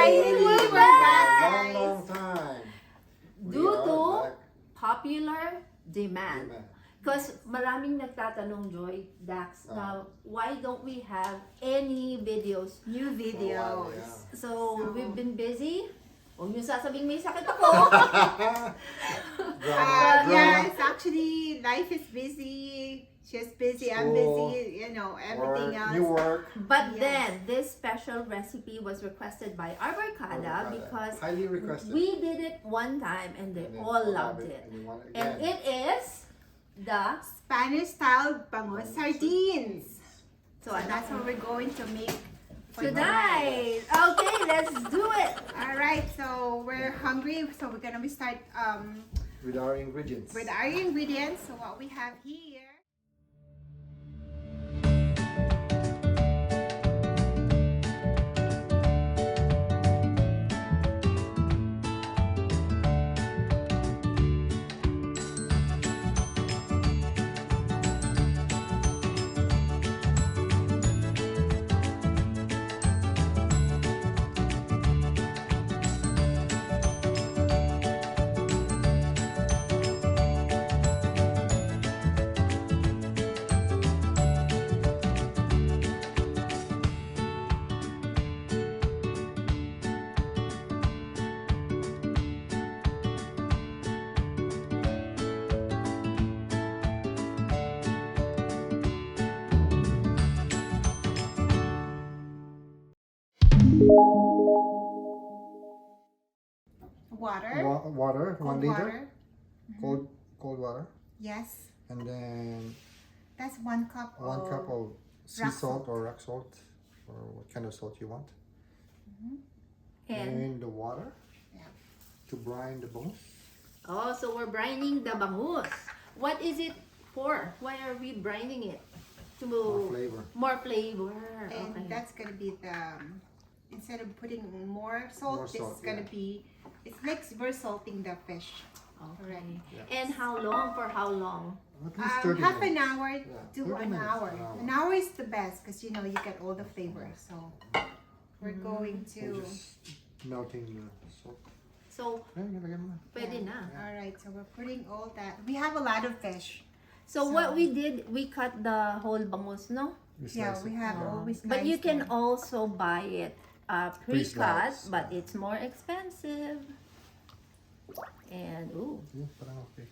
Finally, we're back, guys. Long time. Due to popular demand. Because maraming nagtatanong, Joy, Dax, na why don't we have any videos? New videos. So, we've been busy. Huwag niyo sasabing may sakit ako. Yes, actually, life is busy. She's busy, I'm busy, you know, everything else. New work. But then, this special recipe was requested by our Barkada because Highly requested. we did it one time and they all loved it. And it is the Spanish-style Bangus Sardines. So So, that's what we're going to make for tonight. Okay, let's do it. Alright, so we're hungry, so we're gonna start With our ingredients. with our ingredients. So what we have here. Water. Water, Cold 1 liter. water. Cold water. Yes. And then That's 1 cup 1 cup of sea rock salt or rock salt, or what kind of salt you want. And, And the water Yeah. to brine the bones. oh, so we're brining the bangus. What is it for? Why are we brining it? To More flavor. More flavor. And Okay. that's gonna be the instead of putting more salt, More this salt, is gonna yeah. be it's like we're salting the fish. Okay. Yeah. And how long? For how long? At least 30 Half an minutes. hour Yeah, to 30 an minutes, hour. an hour. An hour is the best because you know you get all the flavor. So we're going So to. just melting the salt. So, Lagyan mo na. pwede na. All right, so we're putting all that. We have a lot of fish. So, what we did, we cut the whole bangus, no? Yeah, slice we it. have always. But you sliced can them. also buy it pre-cut, Pre-sliced. but it's more expensive. And, ooh. Yeah, parang okay.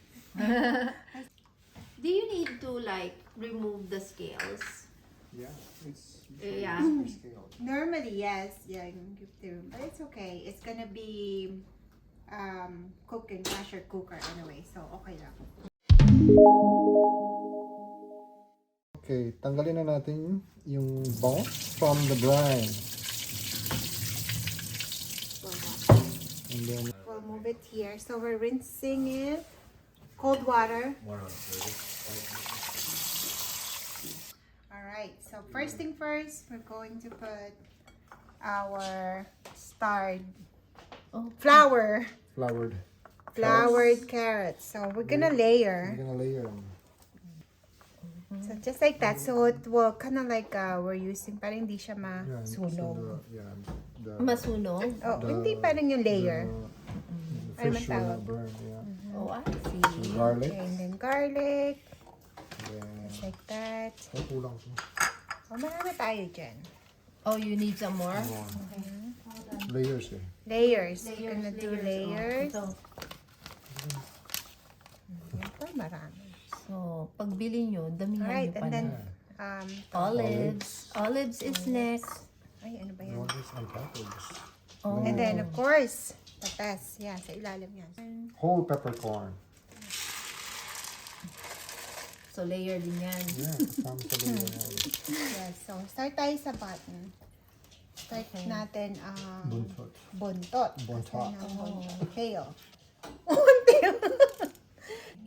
Do you need to like remove the scales? Yeah, it's Yeah. scale. Normally, yes, yeah, I can give them, but it's okay. It's gonna be cooked in pressure cooker anyway, so okay lang. Okay, tanggalin na natin yung bones from the brine. And then We'll move it here. So we're rinsing it. Cold water. Alright, so first thing first, we're going to put our Oh. floured floured carrots. So we're gonna layer. We're gonna layer them. So just like that. So it will kind of like we're using, parang hindi siya Yeah, masunog. Masunog? Oh, hindi parang yung layer. The Ano fish will tawag? not burn, yeah. Oh, I see. So garlic. Okay, and then garlic. Then, Just like that. oh, kulang siya. Oh, marami tayo dyan. Oh, you need some more? Layers eh. Layers. We're gonna do layers. Oh, Ito, marami. so, pagbili nyo, damihan Alright, nyo pa and then, na. Olives. Olives is next. ay, ano ba You yan? want this on top or just Oh. And then, of course, the best. Yeah, sa ilalim yan. whole peppercorn? So, layer din yan. Yeah, kasama sa layer. Yes, so start tayo sa button. Start natin Buntot. buntot. Buntot. Tail. Tail.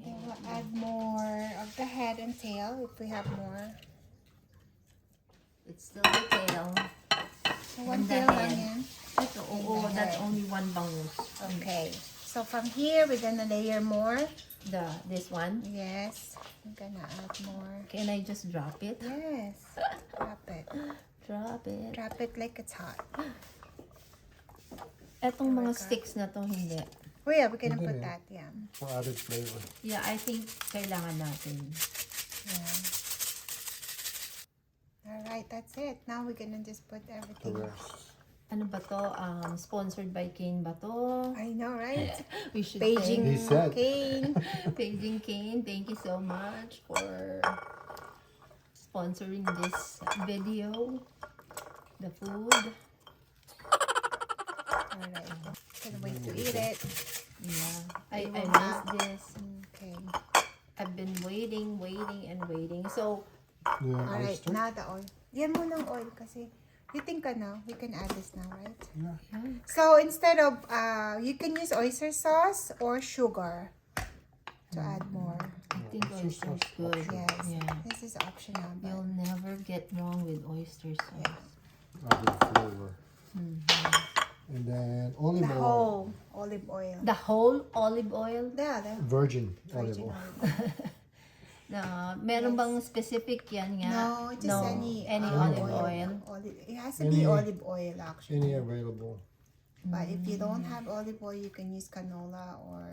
We'll add more of the head and tail if we have more. It's still the tail. So one And the tail lang head. yan. Ito, oo, that's only one bangus. Okay. So from here, we're gonna layer more. This one. Yes. I'm gonna add more. Can I just drop it? Yes. Drop it. Drop it. Drop it like it's hot. Etong mga sticks na to, hindi. Oh yeah, we can Hindi put rin. that, yeah. For added flavor. Yeah, I think kailangan natin. Yeah. Alright, that's it. Now we're gonna just put The everything. rest. Ano ba to? Sponsored by Kane ba to? I know, right? We should Beijing He said. Kane. Beijing Kane, thank you so much for sponsoring this video. The food. Alright. Can't wait to eat it. Yeah. I missed this. Okay. I've been waiting. So, Yeah, Alright, oyster. now the oil. Yan mo ng oil kasi you think we can add this now, right? Yeah. So instead of, you can use oyster sauce or sugar to add more. I think oyster is good. Yes, Yeah. this is optional. But You'll never get wrong with oyster sauce. Added flavor. And then olive the oil. whole olive oil. The whole olive oil? The Virgin olive virgin oil. olive oil. Meron Yes. bang specific yan nga? No, just any olive oil. It has to be Any- olive oil actually. Any available. But if you don't have olive oil, you can use canola or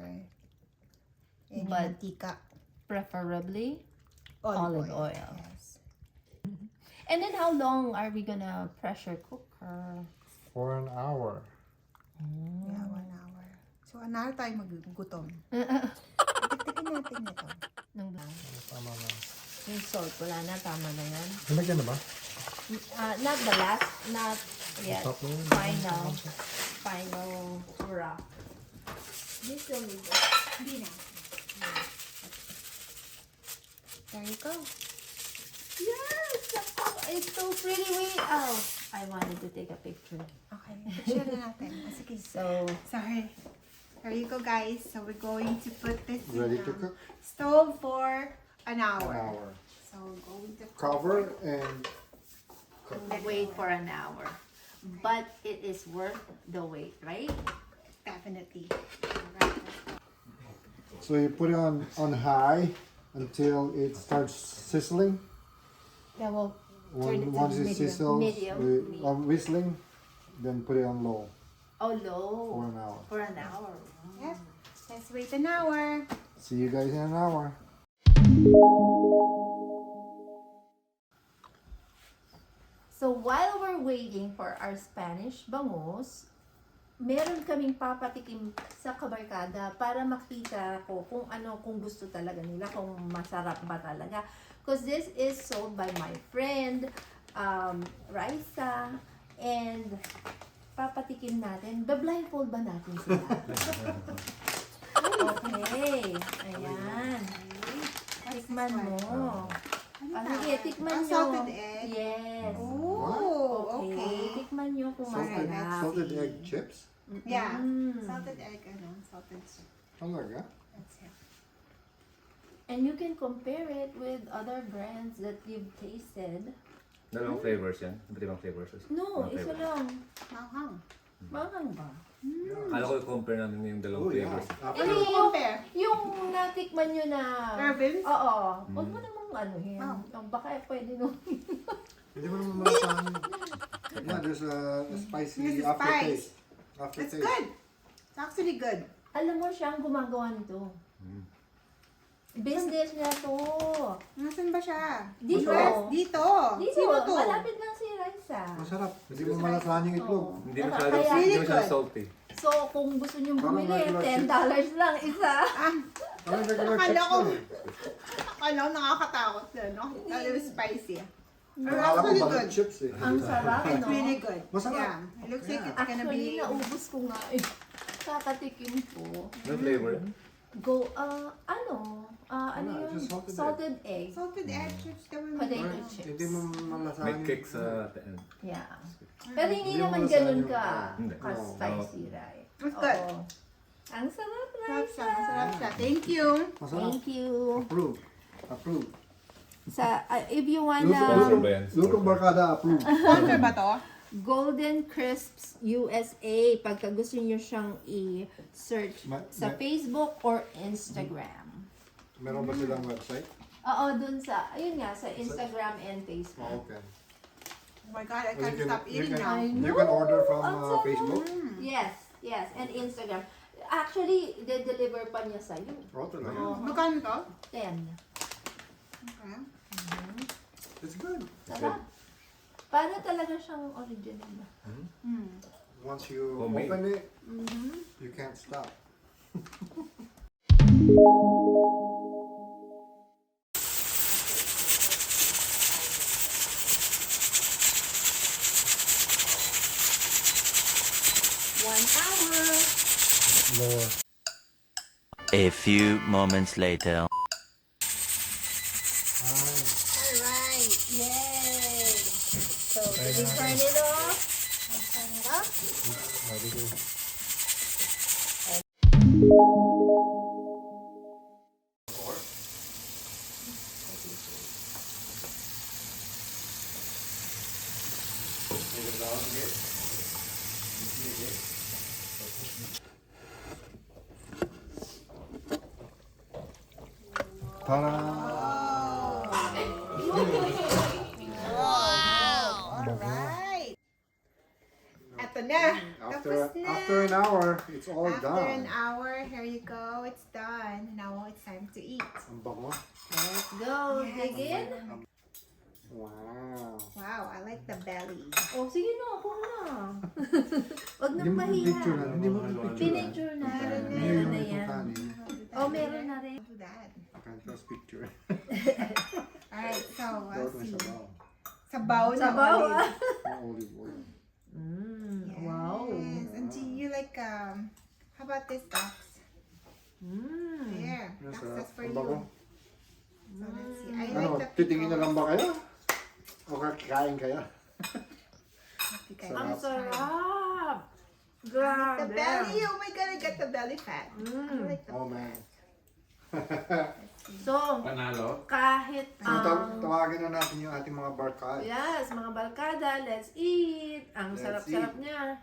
any But- mantika. Preferably. Olive olive oil. Yes. And then how long are we gonna pressure cook her? For an hour. Yeah, 1 hour. So, an hour tayo magugutom. Tiktikin natin ito. Tama na. Yung salt, wala na, tama na yan. Nilagyan na ba? Not the last, not yet. Top na yun. Final rough. This will need Hindi na. There you go. Yes! It's so pretty. I wanted to take a picture. Okay, picture na natin. Sige. So, Sorry. There you go, guys. So, we're going to put this Ready in to cook? stove for an hour. An hour. So, we're going to Cover and wait for an hour. But it is worth the wait, right? Definitely. Alright. so you put it on high until it starts sizzling. Yeah, well, turn it to Once it medium. sizzles, Medium. whistling, then put it on low Oh, low. for an hour. For an hour. yeah. Let's wait an hour. See you guys in an hour. So while we're waiting for our Spanish bangus, meron kaming papatikim sa kabarkada para makita ko kung gusto talaga nila, kung masarap ba talaga. Because this is sold by my friend, Raisa, and papatikim natin. Ba-blindfold ba natin sila? Okay. Ayan. Tikman mo. Sige, tikman nyo. Salted egg? Yes. Oh, okay. Tikman nyo kung Salted, masarap. salted egg chips. Yeah. Mm. Salted egg, salted chip. Talaga? That's it. And you can compare it with other brands that you've tasted. Dalawang flavors yan. Iba't ibang flavors. No, Dalawang isa flavors. lang. Manghang. Mangang ba? Akala ko i-compare natin yung dalawang Oh, yeah. flavors. Ano yung compare? Yung natikman nyo na... Irvin's? Oo. Huwag mo namang anuhin. Oh. Baka pwede nung... Hindi mo naman malasahan. Yeah, there's a spicy There's a aftertaste. It's Aftertaste. good. It's actually good. Alam mo siya ang gumagawa nito. Business niya to. Nasaan ba siya? Dito. Dito. Dito, Sino to? malapit lang si Raisa. Masarap. Hindi mo malasahan yung itlog. Oo. Hindi Diba? masyado, Kaya- hindi masyado good. salty. So, kung gusto niyo Parang bumili, regular $10 lang isa. Parang regular Akala chips ko, lang eh. akala ko nakakatakot na, no? That was spicy. Pero Akala ko actually bakit good. chips eh. Ang sarap, It's no? really good. Masarap. Yeah. It looks like it's gonna Actually, be... naubos ko nga eh. Kakatikim ko. Anong flavor? Ano Wala, yun? just salted Salted egg. Salted egg chips naman. Potato Parang chips. Hindi mo malasahan May yung cake sa end. Yeah. Pero hindi Hindi mo naman masabi ganun yung- ka Hindi. ka-spicy, right? It's good. Oo. Ang sarap, Masarap siya, Raisa. masarap siya. Thank you. Masarap. Thank you. Approve. Approve. If you Sponsor wanna ba yan? Lutong Barkada approve. Sponsor ba to? Golden Crisps USA, pagka gusto niyo siyang i-search sa Facebook or Instagram. Meron ba silang website? Oo, dun sa, ayun nga, sa Instagram and Facebook. Oh, okay. Oh my God, I Well, can't stop eating now. I You can order from Ang sarap. Facebook. Yes. Yes, and Instagram. Actually, de-deliver pa niya sa'yo. Oh, talaga? Oo. Magkano to? 10. Okay. It's good. Sarap. Para talaga siyang original na. Once you Homemade. open it, you can't stop. More. A few moments later. Alright. Yay! So, Try did you natin. turn it off? Turn it off. Very good. Ta-da! Alright. Eto na. Tapos na. After an hour, it's all After done. an hour, here you go. It's done. Now it's time to eat. Ang bango. Let's go. Yes. Dig in. Wow. Wow, I like the belly. Oh, sige na. Ako na. Huwag Hindi nang mo mahiya. picture na. Hindi mo picture. Pinicture na. Meron na. Meron na yan. Kanin. Oh, meron na rin. Do that. I can just picture. Alright, so Dapat we'll may see. sabaw. Sabaw na Sabaw, olive. ah. Yung olive oil. Wow. Yes. And do you like, how about this, Dax? There. Yes, Dax, that's for ang you. bango. So let's see. I Ano, like the titingin na lang ba kayo? O kakain kayo? pickles. Ang Sarap. sarap. The Grabe. belly, oh my god, I got the belly fat. I like the Oh man. So, Panalo. kahit So, tawagin na natin yung ating mga barkada. yes, mga barkada, let's eat. Ang Let's sarap-sarap eat. niya.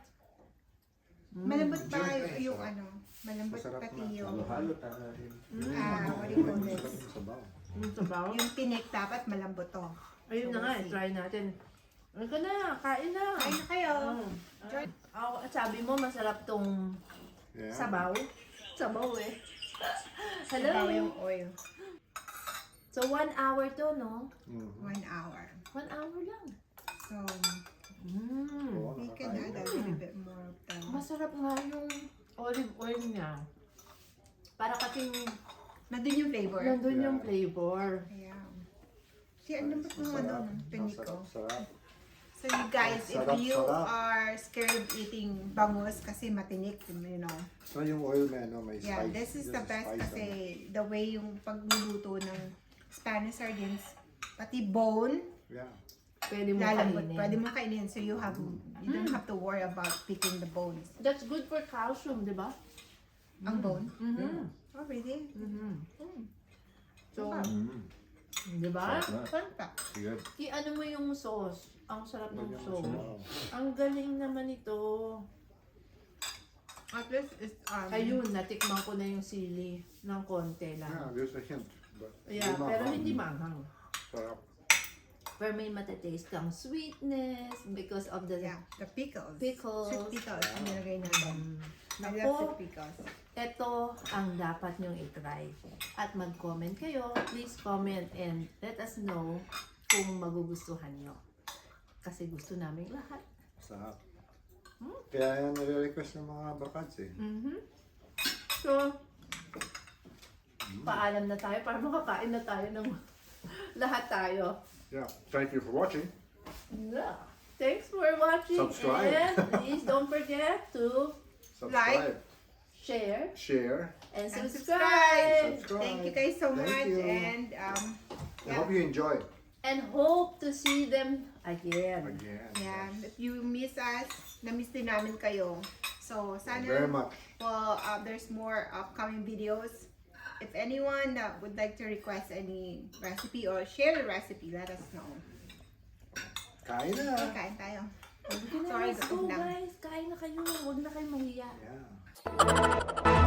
malambot pa Enjoy kayo, yung sarap. ano, malambot Masarap pati na. yung, Halo-halo tayo. what do you call Masarap this? yung sabaw. Yung sabaw. Yung tinik dapat malambot to. Ayun na nga, try natin. Ano ka na, kain na. Kain na kayo. Ako, sabi mo, masarap tong Yeah. sabaw. Sabaw eh. Hello. Sabaw yung oil. So, 1 hour to, no? 1 hour. 1 hour lang. So, Oo, we can nakakain. add a little bit more of the, Masarap nga yung olive oil niya. Para kasing nandun yung flavor. nandun yung Yeah. flavor. Ayan. Si ano ba itong ano, tinik ko? Sarap. So you guys, if Sarap, you sarap. are scared of eating bangus kasi matinik, you know. So yung oil may ano, may Yeah, spice. this is the Just best spice kasi the way yung pagluluto ng Spanish sardines, pati bone, Yeah. Pwede mo lalambot. kainin. Pwede mo kainin so you don't have to worry about picking the bones. That's good for calcium, di ba? Ang bone? Mm-hmm. Oh, really? So, Mm. di ba? Sarap na. Fun fact. Sige. I-ano mo yung sauce. Ang sarap ng Lagyan mo sauce. sabaw. Ang galing naman ito. At least it's, Ayun, natikman ko na yung sili ng konti Yeah, lang. there's a hint. But Yeah, pero hindi manghang. Sarap. Pero may matataste kang sweetness because of the yeah, the pickles. pickles. Sweet pickles. Ang nilagay natin. I love Ako, sweet pickles. ito ang dapat nyong i-try. At mag-comment kayo. Please comment and let us know kung magugustuhan nyo. Kasi gusto namin lahat. Sarap. Kaya yan nire-request ng mga barkads eh. So, paalam na tayo para makakain na tayo ng lahat tayo. Yeah. Thank you for watching. Yeah. Thanks for watching. Subscribe. And please don't forget to Subscribe. share Share. and And subscribe. Subscribe. Thank you guys so Thank much. you. And I hope you enjoy. And hope to see them again. Again. yeah, if you miss us, na-miss din namin kayo. So, sana Very much. well, there's more upcoming videos. If anyone that would like to request any recipe or share a recipe, let us know. Kain na. Okay, kain tayo. Sige na, Sorry, let's go gutom na. guys. Kain na kayo. Huwag na kayo mahiya. Yeah.